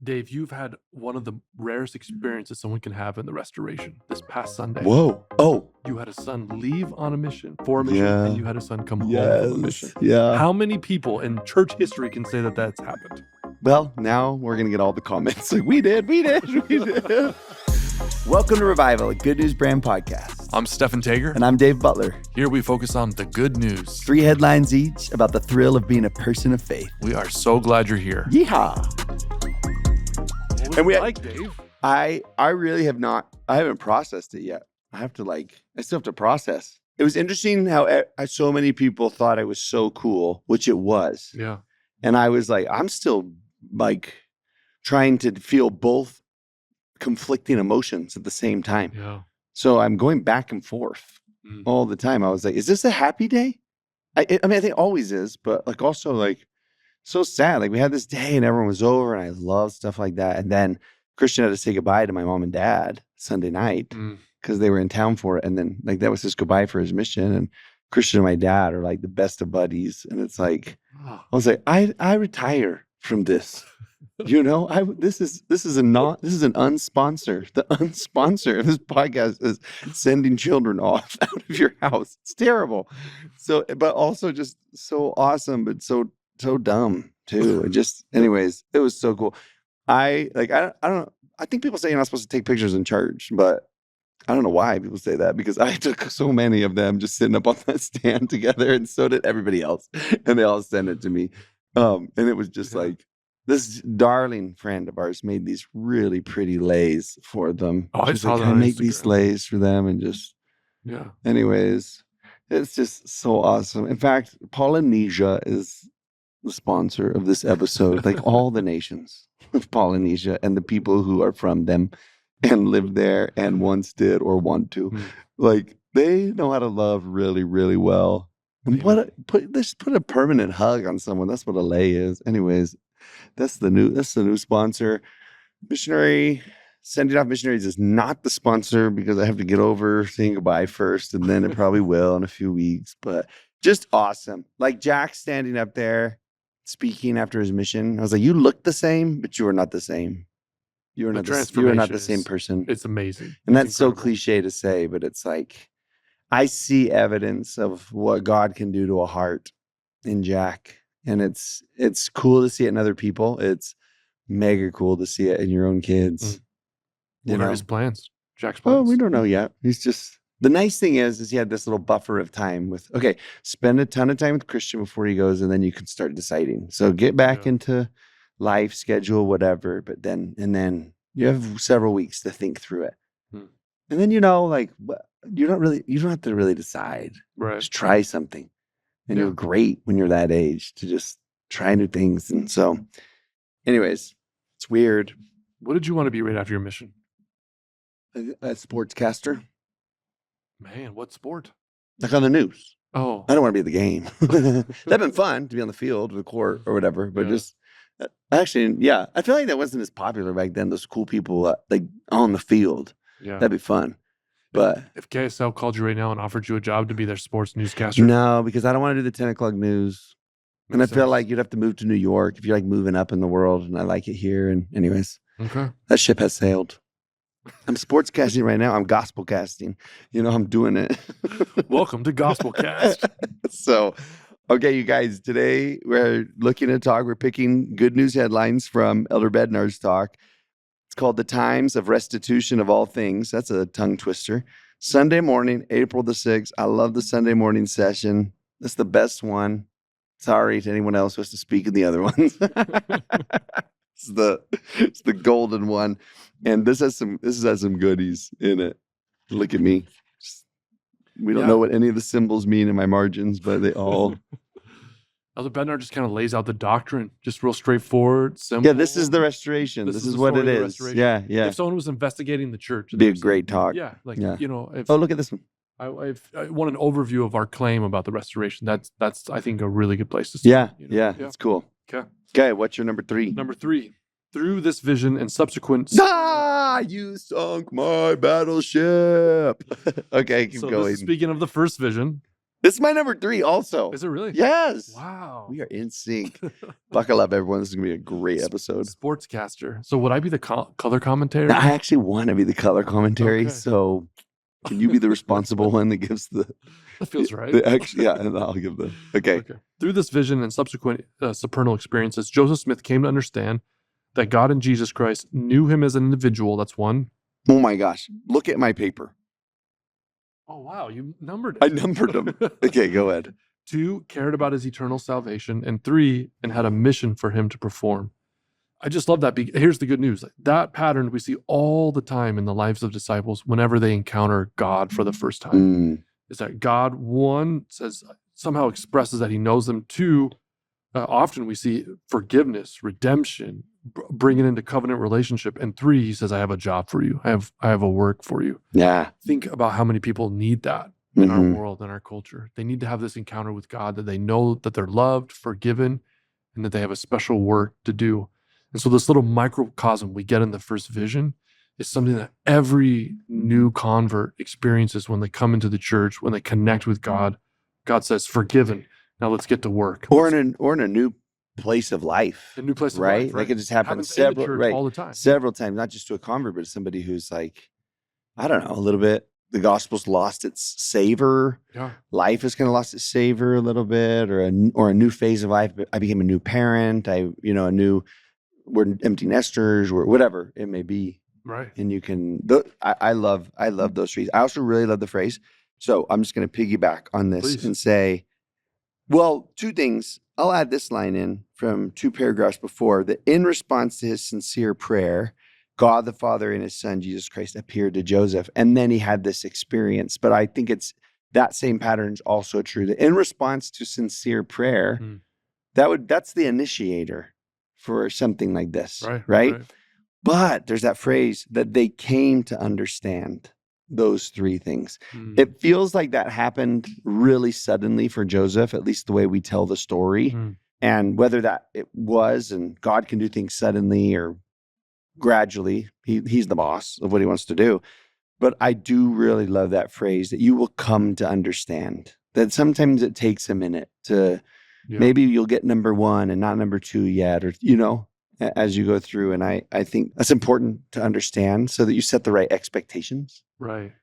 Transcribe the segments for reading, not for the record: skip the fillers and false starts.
Dave, you've had one of the rarest experiences someone can have in the restoration this past Sunday. Whoa. Oh. You had a son leave on a mission, for a mission, and you had a son come home from a mission. Yeah. How many people in church history can say that that's happened? Well, now we're going to get all the comments. Like, we did. Welcome to Revival, a Good News Brand podcast. I'm Stephan Taeger. And I'm Dave Butler. Here we focus on the good news. 3 headlines each about the thrill of being a person of faith. We are so glad you're here. Yeehaw. What was it like, Dave? I really have not, I haven't processed it yet. I still have to process. It was interesting how so many people thought I was so cool, which it was. Yeah. And I was like, I'm still like trying to feel both conflicting emotions at the same time. Yeah. So I'm going back and forth all the time. I was like, is this a happy day? I mean, I think it always is, but like also like so sad. Like we had this day and everyone was over and I love stuff like that. And then Christian had to say goodbye to my mom and dad Sunday night because they were in town for it. And then like that was his goodbye for his mission. And Christian and my dad are like the best of buddies. And it's like, I was like, I retire from this. You know, this is an unsponsor. The unsponsor of this podcast is sending children off out of your house. It's terrible. So, but also just so awesome, but so dumb too. And just, anyways, it was so cool. I don't know. I think people say you're not supposed to take pictures in church, but I don't know why people say that because I took so many of them just sitting up on that stand together, and so did everybody else, and they all sent it to me. And it was just like. This darling friend of ours made these really pretty leis for them. Oh, I saw that. I make these leis for them and just, anyways, it's just so awesome. In fact, Polynesia is the sponsor of this episode, like all the nations of Polynesia and the people who are from them and live there and once did or want to. Like they know how to love really, really well. And put a permanent hug on someone. That's what a lei is. Anyways. That's the new sponsor. Missionary, sending off missionaries is not the sponsor because I have to get over saying goodbye first, and then it probably will in a few weeks. But just awesome. Like Jack standing up there speaking after his mission. I was like, you look the same, but you are not the same. You are not the same person. It's amazing. And that's so cliche to say, but it's like I see evidence of what God can do to a heart in Jack. And it's cool to see it in other people. It's mega cool to see it in your own kids. What are his plans? Jack's plans? Oh, we don't know yet. He's just, the nice thing is he had this little buffer of time with, okay, spend a ton of time with Christian before he goes, and then you can start deciding. So get back into life, schedule, whatever. But then you have several weeks to think through it. And then, you don't have to really decide. Right. Just try something. And you're great when you're that age to just try new things. And so, anyways, it's weird. What did you want to be right after your mission? A sportscaster. Man, what sport? Like on the news. Oh. I don't want to be at the game. That'd been fun to be on the field or the court or whatever. But just, actually, I feel like that wasn't as popular back then. Those cool people like on the field. Yeah. That'd be fun. But if KSL called you right now and offered you a job to be their sports newscaster? No, because I don't want to do the 10 o'clock news. And I feel like you'd have to move to New York if you're like moving up in the world, and I like it here. And anyways, that ship has sailed. I'm sportscasting right now. I'm gospel casting. I'm doing it. Welcome to Gospelcast. So, okay, you guys, today we're looking at we're picking good news headlines from Elder Bednar's talk. It's called The Times of Restitution of All Things. That's a tongue twister. Sunday morning, April the 6th. I love the Sunday morning session. That's the best one. Sorry to anyone else who has to speak in the other ones. It's the golden one. And this has some goodies in it. Look at me. We don't know what any of the symbols mean in my margins, but they all... Elder Bednar just kind of lays out the doctrine, just real straightforward, simple. Yeah, this is the restoration. This is what it is. Yeah. If someone was investigating the church, it'd be a great talk. Yeah, look at this one. I want an overview of our claim about the restoration. That's I think a really good place to start. Yeah, it's cool. Okay, what's your number 3? Number 3, through this vision and subsequent. You sunk my battleship. Okay, keep going. Speaking of the first vision. This is my number 3 also. Is it really? Yes. Wow. We are in sync. Buckle up, everyone. This is going to be a great episode. Sportscaster. So would I be the color commentator? Now, I actually want to be the color commentary. Okay. So can you be the responsible one that gives the... That feels right. And I'll give the... Okay. Through this vision and subsequent supernal experiences, Joseph Smith came to understand that God and Jesus Christ knew him as an individual. That's one. Oh my gosh. Look at my paper. Oh, wow. You numbered it. I numbered them. Okay, go ahead. 2, cared about his eternal salvation. And 3, and had a mission for him to perform. I just love that. Here's the good news. That pattern we see all the time in the lives of disciples whenever they encounter God for the first time. Is that God, 1, says somehow expresses that he knows them. 2, often we see forgiveness, redemption, bringing into covenant relationship. And 3, he says, I have a job for you. I have a work for you. Yeah. Think about how many people need that in our world, in our culture. They need to have this encounter with God, that they know that they're loved, forgiven, and that they have a special work to do. And so this little microcosm we get in the first vision is something that every new convert experiences when they come into the church, when they connect with God. God says, forgiven. Now let's get to work. Or in a new place of life. A new place of right? life, right? Like it just happens all the time. Several times, not just to a convert, but to somebody who's like, I don't know, a little bit. The gospel's lost its savor. Yeah. Life has kind of lost its savor a little bit, or a new phase of life. I became a new parent. We're empty nesters, or whatever it may be. Right. And you can. I love those trees. I also really love the phrase. So I'm just going to piggyback on this and say, well, 2 things. I'll add this line in from 2 paragraphs before, that in response to his sincere prayer, God the Father and his Son, Jesus Christ, appeared to Joseph. And then he had this experience. But I think it's that same pattern is also true. That in response to sincere prayer, that's the initiator for something like this. Right? But there's that phrase that they came to understand those 3 things. It feels like that happened really suddenly for Joseph, at least the way we tell the story. And whether that it was, and God can do things suddenly or gradually, he's the boss of what he wants to do. But I do really love that phrase, that you will come to understand, that sometimes it takes a minute to, maybe you'll get number 1 and not number 2 yet, or, as you go through. And I think that's important to understand so that you set the right expectations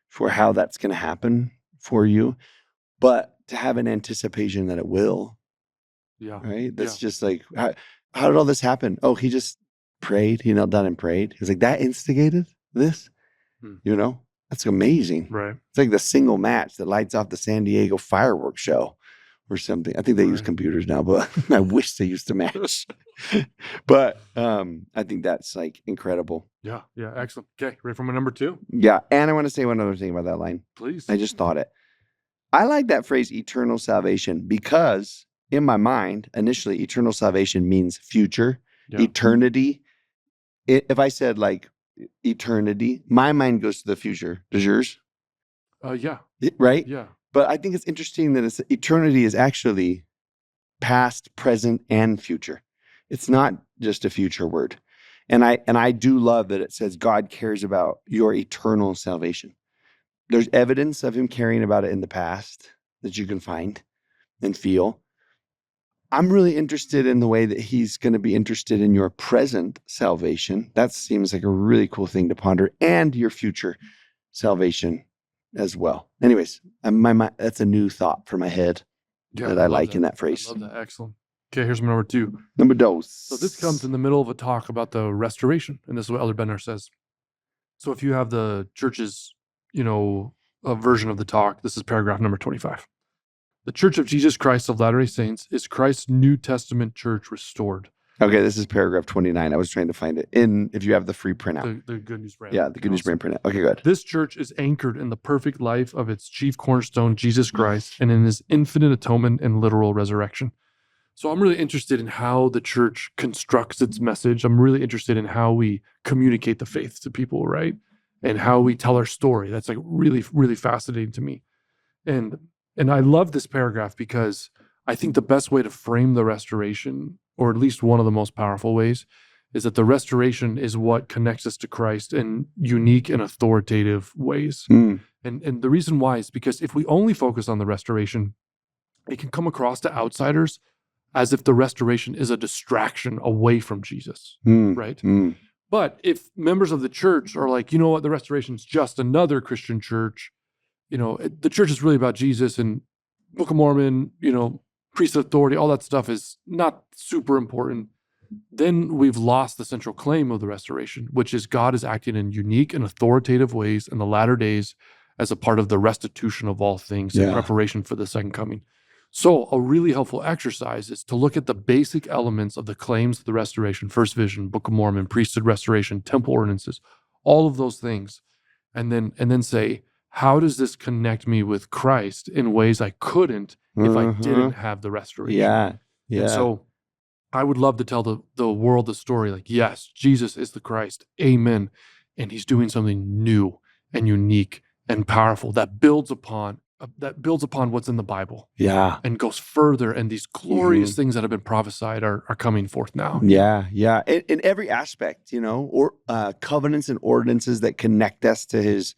for how that's going to happen for you, but to have an anticipation that it will. Right? That's just like, how did all this happen? Oh, he just prayed. He knelt down and prayed. He's like, that instigated this? That's amazing. Right. It's like the single match that lights off the San Diego fireworks show or something. I think they use computers now, but I wish they used a match. But I think that's like incredible. Yeah. Excellent. Okay. Ready for my number 2? Yeah. And I want to say one other thing about that line. Please. I just thought it. I like that phrase, eternal salvation, because in my mind, initially, eternal salvation means future, eternity. If I said like eternity, my mind goes to the future. Does yours? Yeah. Right? Yeah. But I think it's interesting that eternity is actually past, present, and future. It's not just a future word. And I do love that it says God cares about your eternal salvation. There's evidence of him caring about it in the past that you can find and feel. I'm really interested in the way that he's going to be interested in your present salvation. That seems like a really cool thing to ponder, and your future salvation as well. Anyways, that's a new thought for my head that I like in that phrase. I love that. Excellent. Okay, here's my number 2. Number 2. So this comes in the middle of a talk about the restoration, and this is what Elder Bednar says. So if you have the church's, a version of the talk, this is paragraph number 25. The Church of Jesus Christ of Latter-day Saints is Christ's New Testament church restored. Okay, this is paragraph 29. I was trying to find it if you have the free printout. The Good News Brand. Yeah, the Good News Brand printout. Okay, good. This church is anchored in the perfect life of its chief cornerstone, Jesus Christ, and in his infinite atonement and literal resurrection. So I'm really interested in how the church constructs its message. I'm really interested in how we communicate the faith to people, right? And how we tell our story. That's like really, really fascinating to me. And I love this paragraph because I think the best way to frame the restoration, or at least one of the most powerful ways, is that the restoration is what connects us to Christ in unique and authoritative ways. And the reason why is because if we only focus on the restoration, it can come across to outsiders as if the restoration is a distraction away from Jesus, right? But if members of the church are like, you know what, the restoration is just another Christian church, the church is really about Jesus, and Book of Mormon, priesthood authority, all that stuff is not super important, then we've lost the central claim of the restoration, which is God is acting in unique and authoritative ways in the latter days as a part of the restitution of all things in preparation for the second coming. So a really helpful exercise is to look at the basic elements of the claims of the restoration, first vision, Book of Mormon, priesthood restoration, temple ordinances, all of those things, and then say, how does this connect me with Christ in ways I couldn't if I didn't have the restoration? Yeah. And so I would love to tell the world the story, like, yes, Jesus is the Christ. Amen. And he's doing something new and unique and powerful that builds upon what's in the Bible. Yeah. And goes further. And these glorious things that have been prophesied are coming forth now. Yeah. In every aspect, or covenants and ordinances that connect us to his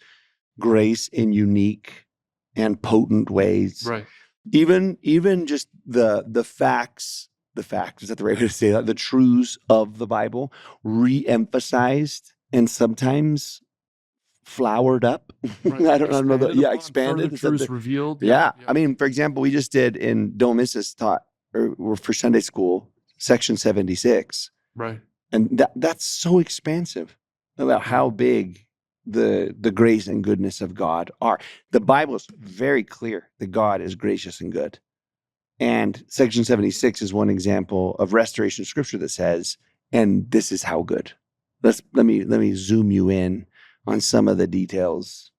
grace in unique and potent ways. Right. Even just the facts, is that the right way to say that? The truths of the Bible re-emphasized and sometimes flowered up. Right. I don't know. Expanded. Truths revealed. Yeah. I mean, for example, we just did in Don't Miss This for Sunday school, section 76. Right. And that's so expansive about how big the grace and goodness of God are. The Bible is very clear that God is gracious and good. And section 76 is one example of restoration scripture that says, and this is how good. Let me zoom you in on some of the details.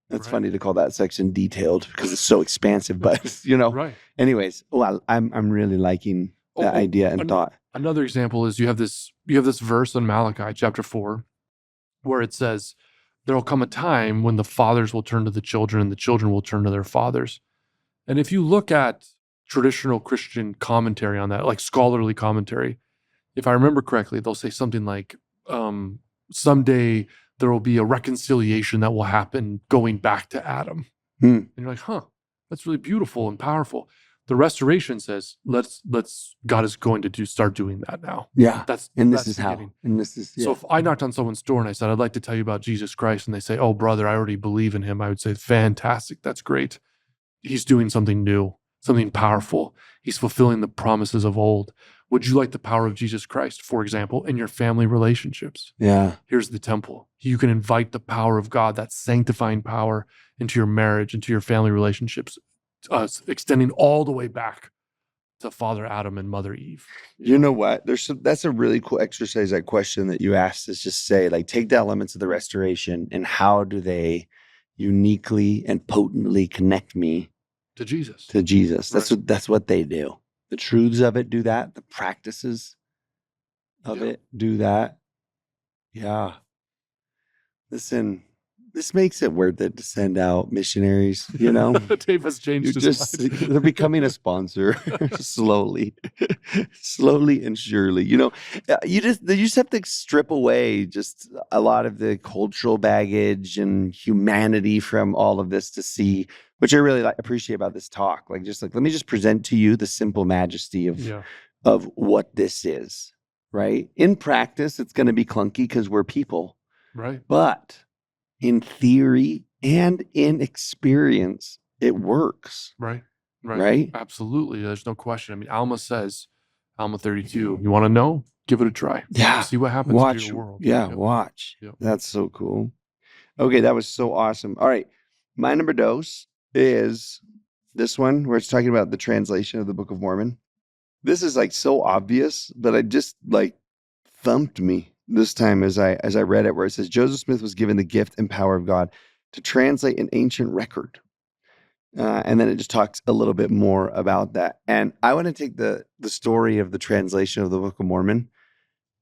That's funny to call that section detailed because it's so expansive, but Right. Anyways, I'm really liking that idea and thought. Another example is you have this verse in Malachi chapter 4 where it says, there'll come a time when the fathers will turn to the children and the children will turn to their fathers. And if you look at traditional Christian commentary on that, like scholarly commentary, if I remember correctly, they'll say something like, someday there will be a reconciliation that will happen going back to Adam. And you're like, that's really beautiful and powerful. The restoration says, God is going to start doing that now. Yeah. That's how. And this is, So if I knocked on someone's door and I said, I'd like to tell you about Jesus Christ, and they say, oh, brother, I already believe in him, I would say, fantastic. That's great. He's doing something new, something powerful. He's fulfilling the promises of old. Would you like the power of Jesus Christ, for example, in your family relationships? Yeah. Here's the temple. You can invite the power of God, that sanctifying power, into your marriage, into your family relationships, extending all the way back to Father Adam and Mother Eve. You know what? That's a really cool exercise. That question that you asked is just say, like, take the elements of the restoration and how do they uniquely and potently connect me to Jesus? That's what they do. The truths of it do that. The practices of it do that. Yeah. Listen, this makes it worth it to send out missionaries, Dave has changed his mind. They're becoming a sponsor slowly and surely. You just have to strip away just a lot of the cultural baggage and humanity from all of this to see, which I really appreciate about this talk. Let me just present to you the simple majesty of what this is, right? In practice, it's going to be clunky because we're people. Right. But in theory and in experience, it works. Right. Absolutely. There's no question. I mean, Alma says, Alma 32, you want to know? Give it a try. Yeah. See what happens to your world. Yeah, watch. Yep. That's so cool. Okay, that was so awesome. All right. My number dos is this one where it's talking about the translation of the Book of Mormon. This is so obvious, but it just thumped me this time as I read it, where it says Joseph Smith was given the gift and power of God to translate an ancient record. And then it just talks a little bit more about that. And I want to take the story of the translation of the Book of Mormon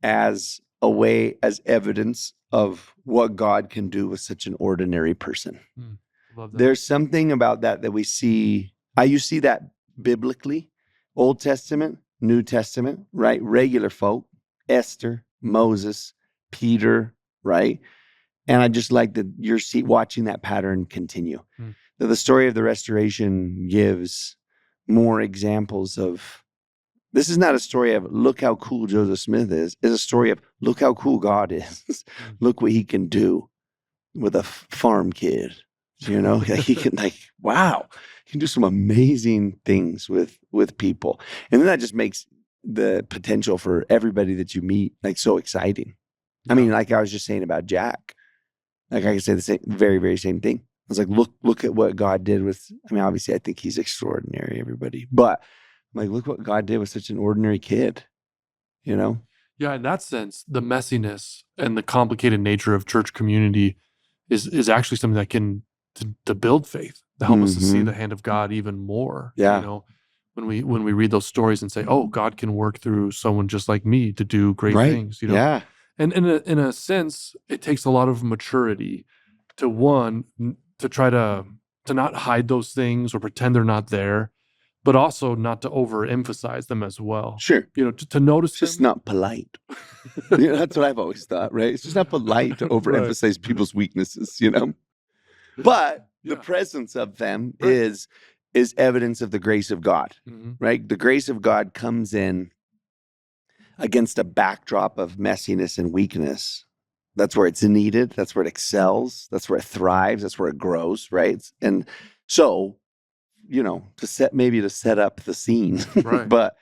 as evidence of what God can do with such an ordinary person. Love that. There's something about that we see. You see that biblically, Old Testament, New Testament, right? Regular folk, Esther, Moses, Peter, right? And I just like that you're watching that pattern continue. The story of the restoration gives more examples of, this is not a story of look how cool Joseph Smith is. It's a story of look how cool God is. Look what he can do with a farm kid. You know, he can wow, he can do some amazing things with people. And then that just makes the potential for everybody that you meet so exciting. I mean, like I was just saying about Jack, I can say the very, very same thing. I was like, look at what God did with, I mean, obviously I think he's extraordinary, everybody, but look what God did with such an ordinary kid, you know? Yeah, in that sense, the messiness and the complicated nature of church community is actually something that can to build faith, to help us to see the hand of God even more. Yeah. You know, when we read those stories and say, oh, God can work through someone just like me to do great things, you know? Yeah. And in a sense, it takes a lot of maturity to try to not hide those things or pretend they're not there, but also not to overemphasize them as well. Sure. You know, to notice it's just not polite. You know, that's what I've always thought, right? It's just not polite to overemphasize people's weaknesses, you know? But the presence of them is evidence of the grace of God, right? The grace of God comes in against a backdrop of messiness and weakness. That's where it's needed. That's where it excels. That's where it thrives. That's where it grows, right? And so, you know, to set up the scene. Right. But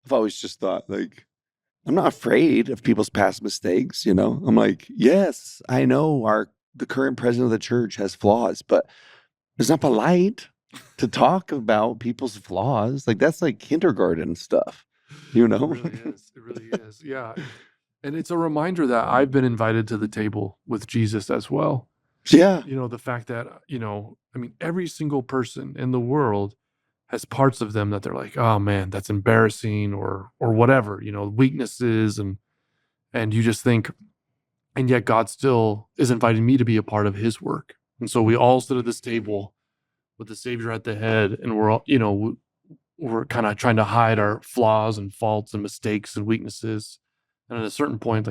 I've always just thought, I'm not afraid of people's past mistakes, you know? I'm like, yes, I know the current president of the church has flaws, but it's not polite to talk about people's flaws. That's like kindergarten stuff, you know? It really is. It really is. Yeah. And it's a reminder that I've been invited to the table with Jesus as well. Yeah. You know, the fact that, you know, I mean, every single person in the world has parts of them that they're like, oh man, that's embarrassing or whatever, you know, weaknesses and you just think, and yet God still is inviting me to be a part of his work. And so we all sit at this table with the Savior at the head, and we're all, you know, we're kind of trying to hide our flaws and faults and mistakes and weaknesses. And at a certain point,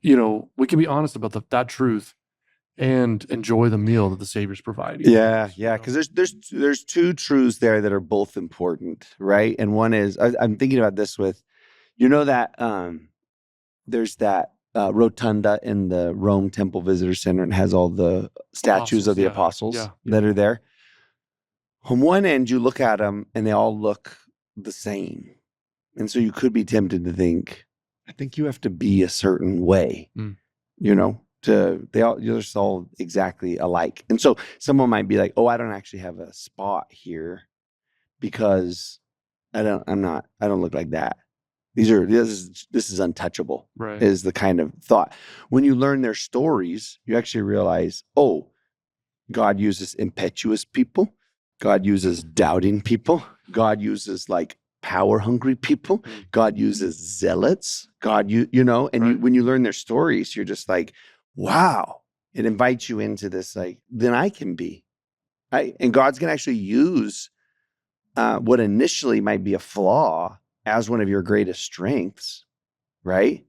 you know, we can be honest about that truth and enjoy the meal that the Savior's providing. Yeah, yeah. Because there's two truths there that are both important, right? And one is, I'm thinking about this with, you know, that there's that rotunda in the Rome Temple Visitor Center and has all the statues of the apostles that are there. On one end, you look at them and they all look the same. And so you could be tempted to think, I think you have to be a certain way, you know, you're just all exactly alike. And so someone might be like, oh, I don't actually have a spot here because I don't look like that. This is untouchable, right? Is the kind of thought. When you learn their stories, you actually realize, oh, God uses impetuous people. God uses doubting people. God uses power hungry people. God uses zealots. God, you know, and when you learn their stories, you're just like, wow, it invites you into this, then I can be. And God's going to actually use what initially might be a flaw as one of your greatest strengths, right?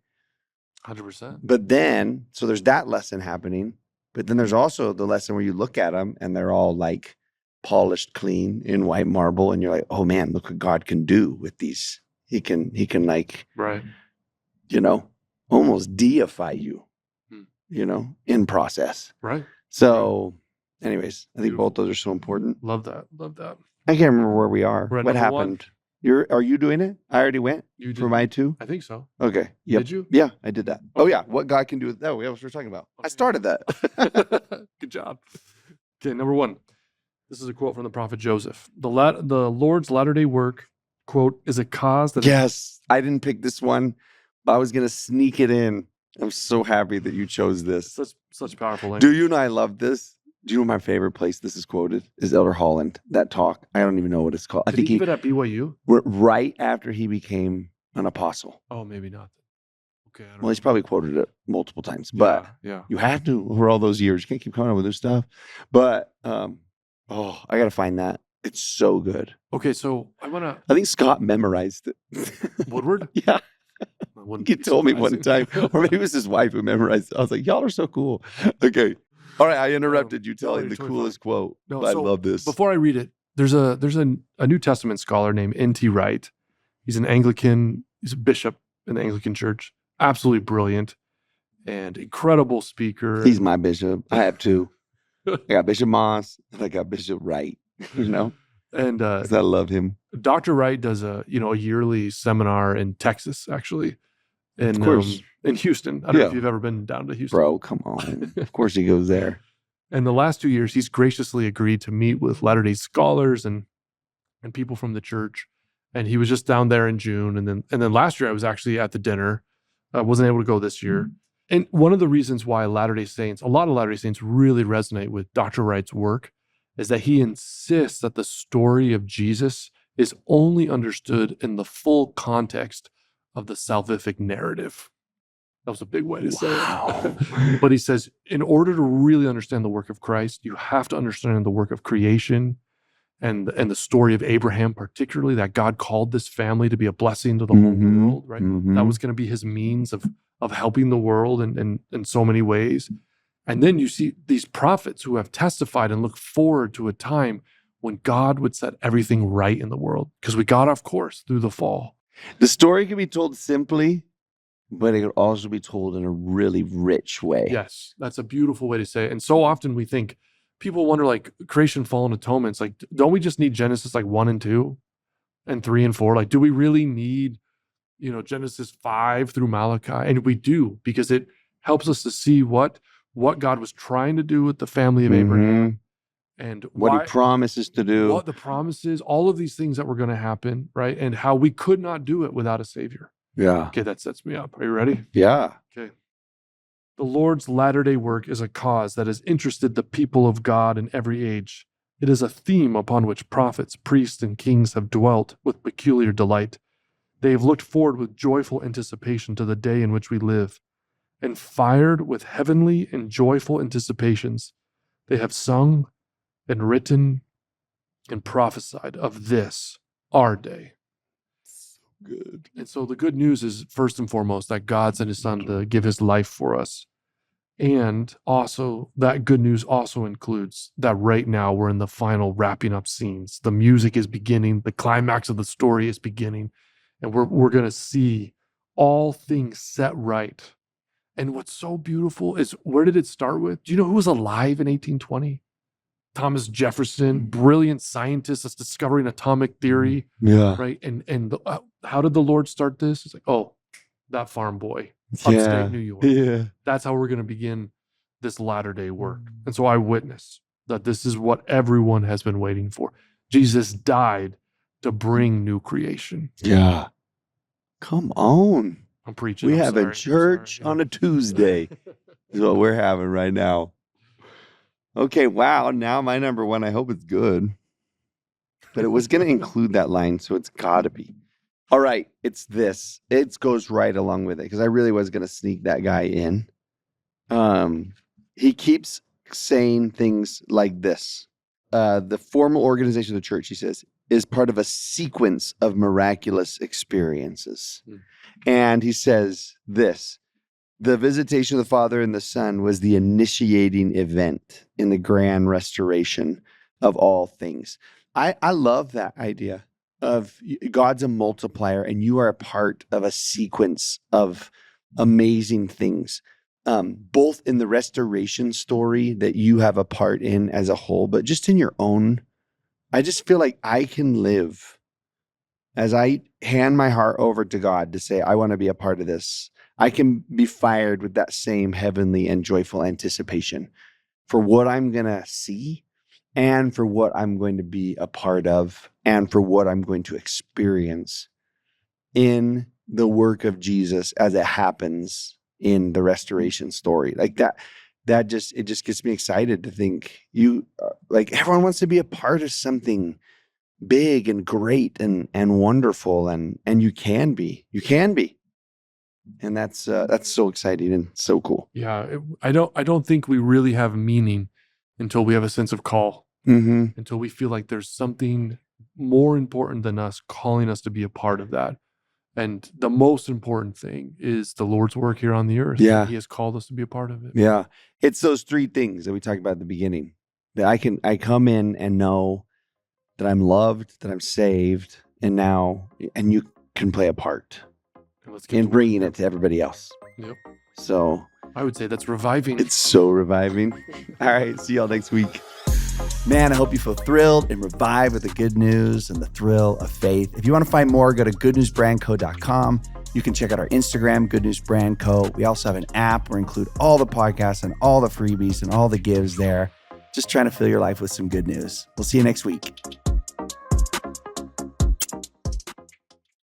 100%. But then, so there's that lesson happening. But then there's also the lesson where you look at them and they're all polished clean in white marble. And you're like, oh man, look what God can do with these. He can right, you know, almost deify you, you know, in process. Right. So anyways, I think both those are so important. Love that. Love that. I can't remember where we are. What happened? Are you doing it? I already went for my two? I think so. Okay. Yep. Did you? Yeah, I did that. Okay. Oh yeah. What God can do with that. That was what we're talking about. Okay. I started that. Good job. Okay. Number one. This is a quote from the prophet Joseph. The Lord's latter-day work, quote, is a cause that... Yes. I didn't pick this one, but I was going to sneak it in. I'm so happy that you chose this. Such powerful language. Do you know I love this? Do you know my favorite place this is quoted? Is Elder Holland, that talk. I don't even know what it's called. Did he give it at BYU? Right after he became an apostle. Oh, maybe not. Okay. Well, he's probably quoted it multiple times, but you have to over all those years. You can't keep coming up with new stuff. But I got to find that. It's so good. Okay, so I think Scott memorized it. Woodward? Yeah. He told me one time, or maybe it was his wife who memorized it. I was like, y'all are so cool. Okay. All right, I interrupted you telling the coolest quote. No, I love this. Before I read it, there's a New Testament scholar named N.T. Wright. He's an Anglican. He's a bishop in the Anglican Church. Absolutely brilliant and incredible speaker. He's my bishop. I have two. I got Bishop Moss and I got Bishop Wright. And 'cause I love him. Dr. Wright does a yearly seminar in Texas, actually, Of course. in Houston. I don't know if you've ever been down to Houston. Bro, come on. Of course he goes there. And the last 2 years, he's graciously agreed to meet with Latter-day scholars and people from the church. And he was just down there in June. And then last year, I was actually at the dinner. I wasn't able to go this year. And one of the reasons why a lot of Latter-day Saints really resonate with Dr. Wright's work is that he insists that the story of Jesus is only understood in the full context of the salvific narrative. That was a big way to say it. But he says, in order to really understand the work of Christ, you have to understand the work of creation and the story of Abraham, particularly that God called this family to be a blessing to the whole world, right? That was going to be his means of helping the world in so many ways. And then you see these prophets who have testified and look forward to a time when God would set everything right in the world, because we got off course through the fall. The story can be told simply, but it could also be told in a really rich way. Yes, that's a beautiful way to say it. And so often we think, people wonder, like, creation, fall, and atonement. It's like, don't we just need Genesis 1 and 2 and 3 and 4? Like, do we really need, Genesis 5 through Malachi? And we do, because it helps us to see what God was trying to do with the family of Abraham and what he promises to do. What the promises, all of these things that were going to happen, right? And how we could not do it without a savior. Yeah. Okay, that sets me up. Are you ready? Yeah. Okay. The Lord's latter-day work is a cause that has interested the people of God in every age. It is a theme upon which prophets, priests, and kings have dwelt with peculiar delight. They have looked forward with joyful anticipation to the day in which we live, and fired with heavenly and joyful anticipations, they have sung and written and prophesied of this, our day. So good. And so the good news is, first and foremost, that God sent his son to give his life for us. And also, that good news also includes that right now we're in the final wrapping up scenes. The music is beginning. The climax of the story is beginning. And we're going to see all things set right. And what's so beautiful is, where did it start with? Do you know who was alive in 1820? Thomas Jefferson, brilliant scientist that's discovering atomic theory. Yeah. Right. And how did the Lord start this? It's like, oh, that farm boy, upstate New York. Yeah. That's how we're going to begin this latter-day work. And so I witness that this is what everyone has been waiting for. Jesus died to bring new creation. Yeah. Come on. I'm preaching. We I'm have sorry. a church on a Tuesday is what we're having right now. Okay, wow. Now my number one, I hope it's good. But it was going to include that line, so it's got to be. All right, it's this. It goes right along with it, because I really was going to sneak that guy in. He keeps saying things like this. The formal organization of the church, he says, is part of a sequence of miraculous experiences. And he says this: the visitation of the Father and the Son was the initiating event in the grand restoration of all things. I love that idea of God's a multiplier and you are a part of a sequence of amazing things, both in the restoration story that you have a part in as a whole, but just in your own. I just feel like I can live as I hand my heart over to God to say, I want to be a part of this. I can be fired with that same heavenly and joyful anticipation for what I'm going to see and for what I'm going to be a part of and for what I'm going to experience in the work of Jesus as it happens in the restoration story. Like it just gets me excited to think like everyone wants to be a part of something big and great and wonderful, and you can be. And that's so exciting and so cool. Yeah, I don't think we really have meaning until we have a sense of call, until we feel like there's something more important than us calling us to be a part of that. And the most important thing is the Lord's work here on the earth. Yeah. He has called us to be a part of it. Yeah. It's those three things that we talked about at the beginning, that I come in and know that I'm loved, that I'm saved, and you can play a part Let's get in to bringing work. it to everybody else. Yep. So I would say that's reviving. it's so reviving. All right, see y'all next week. Man, I hope you feel thrilled and revived with the good news and the thrill of faith. If you want to find more, go to goodnewsbrandco.com. You can check out our Instagram, Good News Brand Co. We also have an app where we include all the podcasts and all the freebies and all the gives there. Just trying to fill your life with some good news. We'll see you next week.